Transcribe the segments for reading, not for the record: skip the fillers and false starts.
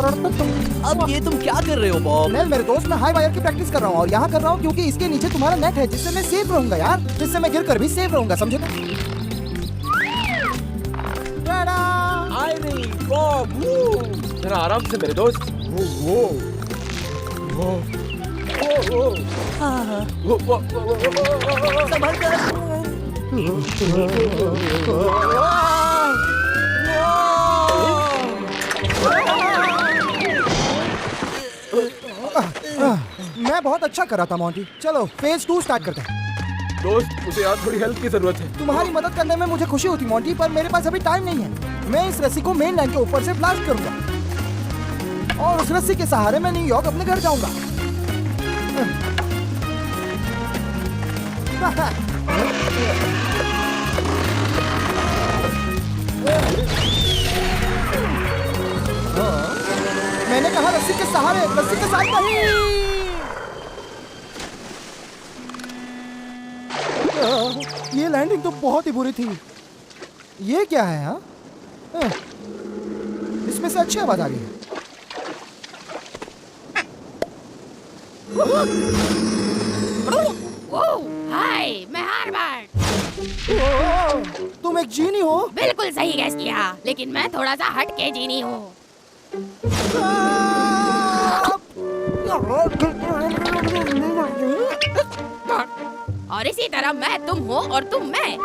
अब ये तुम क्या कर रहे हो बॉब? नेल मेरे दोस्त, मैं हाई वायर की प्रैक्टिस कर रहा हूँ और यहाँ कर रहा हूँ क्योंकि इसके नीचे तुम्हारा नेट है जिससे मैं सेफ रहूंगा यार, जिससे मैं गिरकर भी सेफ रहूंगा, समझे ना? आई नहीं बॉब, जरा आराम से मेरे दोस्त। संभल कर। मैं बहुत अच्छा कर रहा था मोंटी। चलो फेज 2 स्टार्ट करते हैं। दोस्त, मुझे यार थोड़ी हेल्प की जरूरत है। तुम्हारी मदद करने में मुझे खुशी होती मोंटी, पर मेरे पास अभी टाइम नहीं है। मैं इस रस्सी को मेन लाइन के ऊपर से ब्लास्ट करूंगा और उस रस्सी के सहारे मैं न्यूयॉर्क अपने घर जाऊंगा। मैंने कहा रस्सी के सहारे, रस्सी के साथ नहीं। ये लैंडिंग तो बहुत ही बुरी थी। ये क्या है? हाँ, इसमें से अच्छी आवाज आ रही है। हाय, मैं हार्वर्ड। तुम एक जीनी हो? बिल्कुल सही गैस किया, लेकिन मैं थोड़ा सा हट के जीनी हूँ। और इसी तरह मैं तुम हो और तुम मैं।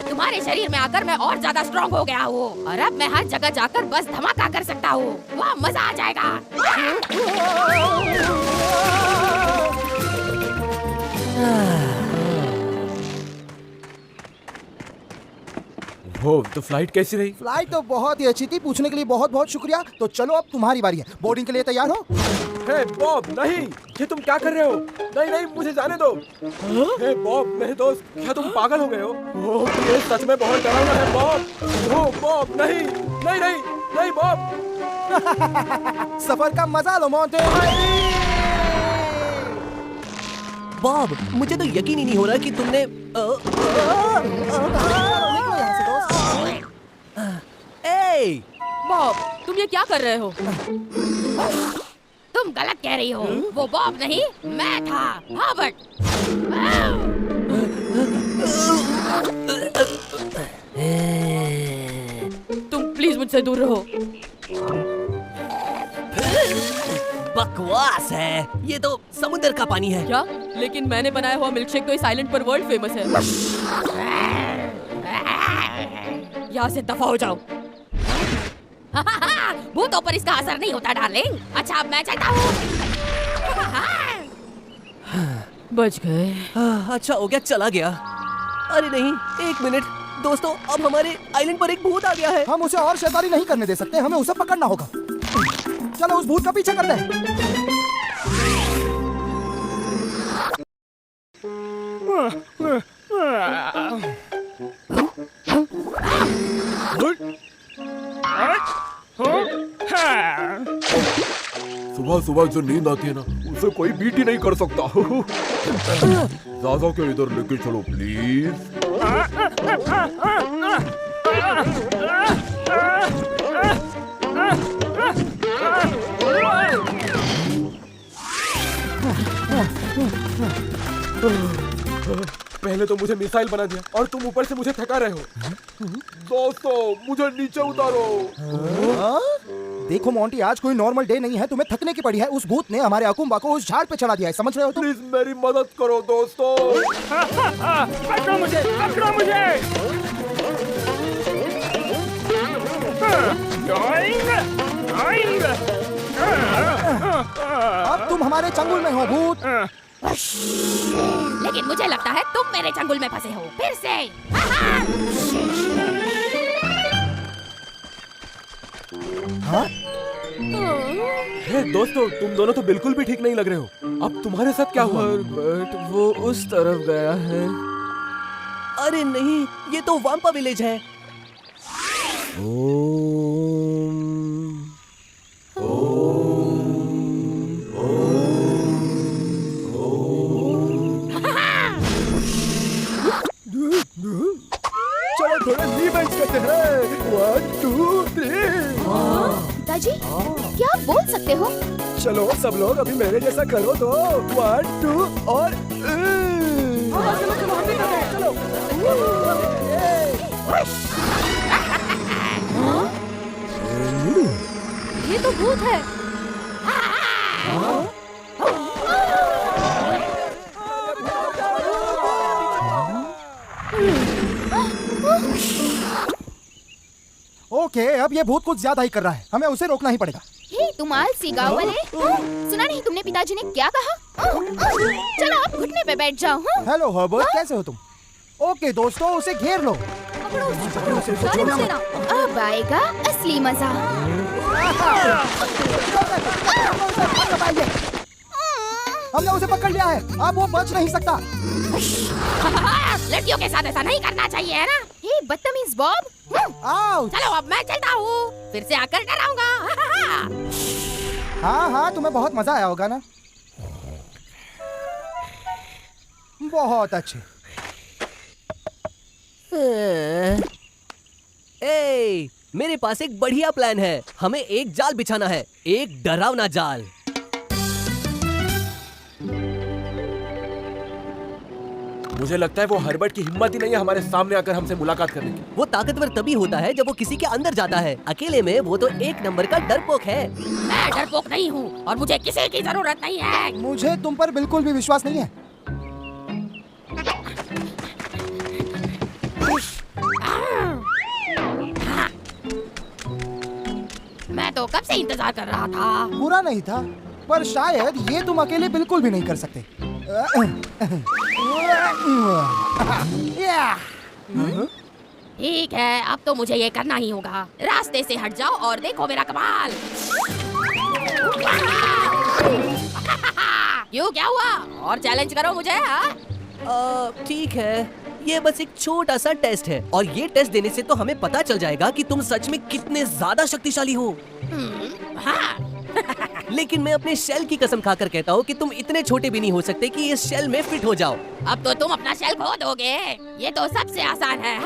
तुम्हारे शरीर में आकर मैं और ज्यादा स्ट्रॉन्ग हो गया हूँ और अब मैं हर जगह जाकर बस धमाका कर सकता हूँ। वाह, मजा आ जाएगा। वो तो फ्लाइट कैसी रही? फ्लाइट तो बहुत ही अच्छी थी। पूछने के लिए बहुत बहुत शुक्रिया। तो चलो अब तुम्हारी बारी है। बोर्डिंग के लिए तैयार हो? हे बॉब, नहीं, ये तुम क्या कर रहे हो? नहीं नहीं, मुझे जाने दो। हे बॉब मेरे दोस्त, क्या तुम पागल हो गए हो? ओह, ये सच में बहुत डरावना है बॉब। ओह बॉब, नहीं नहीं नहीं नहीं बॉब। सफर का मजा लो मोंटे। बॉब, मुझे तो यकीन ही नहीं हो रहा कि तुमने ए! बॉब, तुम ये क्या कर रहे हो? तुम गलत कह रही हो। वो बॉब नहीं, मैं था, हार्वर्ड। तुम प्लीज मुझसे दूर रहो। बकवास है, ये तो समुद्र का पानी है। क्या? लेकिन मैंने बनाया हुआ मिल्कशेक तो इस आइलैंड पर वर्ल्ड फेमस है। यहाँ से दफा हो जाओ। भूतों पर इसका असर नहीं होता डार्लिंग। अच्छा, अब मैं चलता हूँ। बच गए। अच्छा हो गया, चला गया। अरे नहीं, एक मिनट दोस्तों, अब हमारे आइलैंड पर एक भूत आ गया है। हम उसे और शैतानी नहीं करने दे सकते। हमें उसे पकड़ना होगा। चलो उस भूत का पीछा करते हैं। सुबह सुबह जो नींद आती है ना, उसे कोई बीट ही नहीं कर सकता। ज़ाज़ा के इधर लेके चलो प्लीज। पहले तो मुझे मिसाइल बना दिया और तुम ऊपर से मुझे थका रहे हो। दोस्तों, मुझे नीचे उतारो। देखो मोंटी, आज कोई नॉर्मल डे नहीं है। तुम्हें थकने की पड़ी है। उस भूत ने हमारे अकुम्बा को उस झाड़ पे चढ़ा दिया है, समझ रहे हो तुम? प्लीज मेरी मदद करो दोस्तों। पकड़ो मुझे, पकड़ो मुझे। अब तुम हमारे चंगुल में हो भूत। लेकिन मुझे लगता है तुम मेरे चंगुल में फंसे हो। फिर से। हाँ? हे दोस्तों, तुम दोनों तो बिल्कुल भी ठीक नहीं लग रहे हो। अब तुम्हारे साथ क्या हुआ? बट वो उस तरफ गया है। अरे नहीं, ये तो वाम्पा विलेज है। चलो थोड़ा रिवेंज करते हैं। 1 2 3। पिताजी, क्या बोल सकते हो। चलो सब लोग अभी मेरे जैसा करो तो 1 2 और चलो चलो हम भी करते हैं, चलो। ये तो भूत है। ओके, अब ये भूत कुछ ज्यादा ही कर रहा है, हमें उसे रोकना ही पड़ेगा। हे तुम आलसी गाँव वाले, सुना नहीं तुमने पिताजी ने क्या कहा? चलो आप घुटने पे बैठ जाओ। हेलो हर्बर्ट, कैसे हो तुम? ओके दोस्तों, उसे घेर लो। अब आएगा असली मजा। हमने उसे पकड़ लिया है, अब वो बच नहीं सकता। लड़कियों के साथ ऐसा नहीं करना चाहिए, है ना? हे बदतमीज बॉब। आओ। चलो अब मैं चलता हूँ, फिर से आकर डराऊंगा। हाँ हाँ, तुम्हें बहुत मजा आया होगा ना? बहुत अच्छे। ए, मेरे पास एक बढ़िया प्लान है। हमें एक जाल बिछाना है, एक डरावना जाल। मुझे लगता है वो हर्बर्ट की हिम्मत ही नहीं है हमारे सामने आकर हमसे मुलाकात करने की। वो ताकतवर तभी होता है जब वो किसी के अंदर जाता है। अकेले में वो तो एक नंबर का डरपोक है। मैं डरपोक नहीं हूँ और मुझे किसी की जरूरत नहीं है। मुझे तुम पर बिल्कुल भी विश्वास नहीं है। मैं तो कब से इंतजार कर रहा था। बुरा नहीं था, पर शायद ये तुम अकेले बिल्कुल भी नहीं कर सकते। ठीक है, अब तो मुझे ये करना ही होगा। रास्ते से हट जाओ और देखो मेरा कमाल। क्यों, क्या हुआ? और चैलेंज करो मुझे। हाँ? ठीक है, ये बस एक छोटा सा टेस्ट है और ये टेस्ट देने से तो हमें पता चल जाएगा कि तुम सच में कितने ज्यादा शक्तिशाली हो। हाँ। लेकिन मैं अपने शेल की कसम खाकर कहता हूँ कि तुम इतने छोटे भी नहीं हो सकते कि इस शेल में फिट हो जाओ। अब तो तुम अपना शेल खो दोगे। ये तो सबसे आसान है।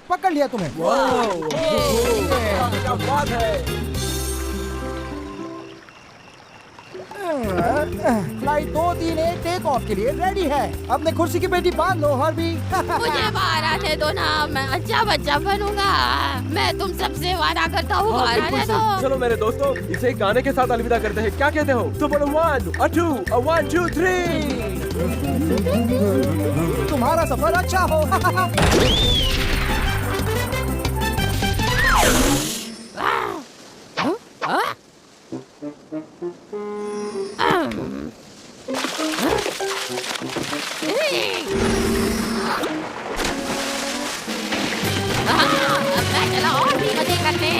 पकड़ लिया तुम्हें। क्या बात है। फ्लाइट 231 टेक ऑफ के लिए रेडी है। अपने कुर्सी की पेटी बांध लो हर्बी। मुझे बाहर आने दो ना, मैं अच्छा बच्चा बनूंगा। मैं तुम सबसे वादा करता हूँ, हाँ, बाहर बिल्कुल आने सर। दो। चलो मेरे दोस्तों, इसे एक गाने के साथ अलविदा करते हैं। क्या कहते हो? तो बोलो 1 और 2 और 1 2 3। तुम्हारा सफर अच्छा हो। अब मैं चला और भी मजे करने।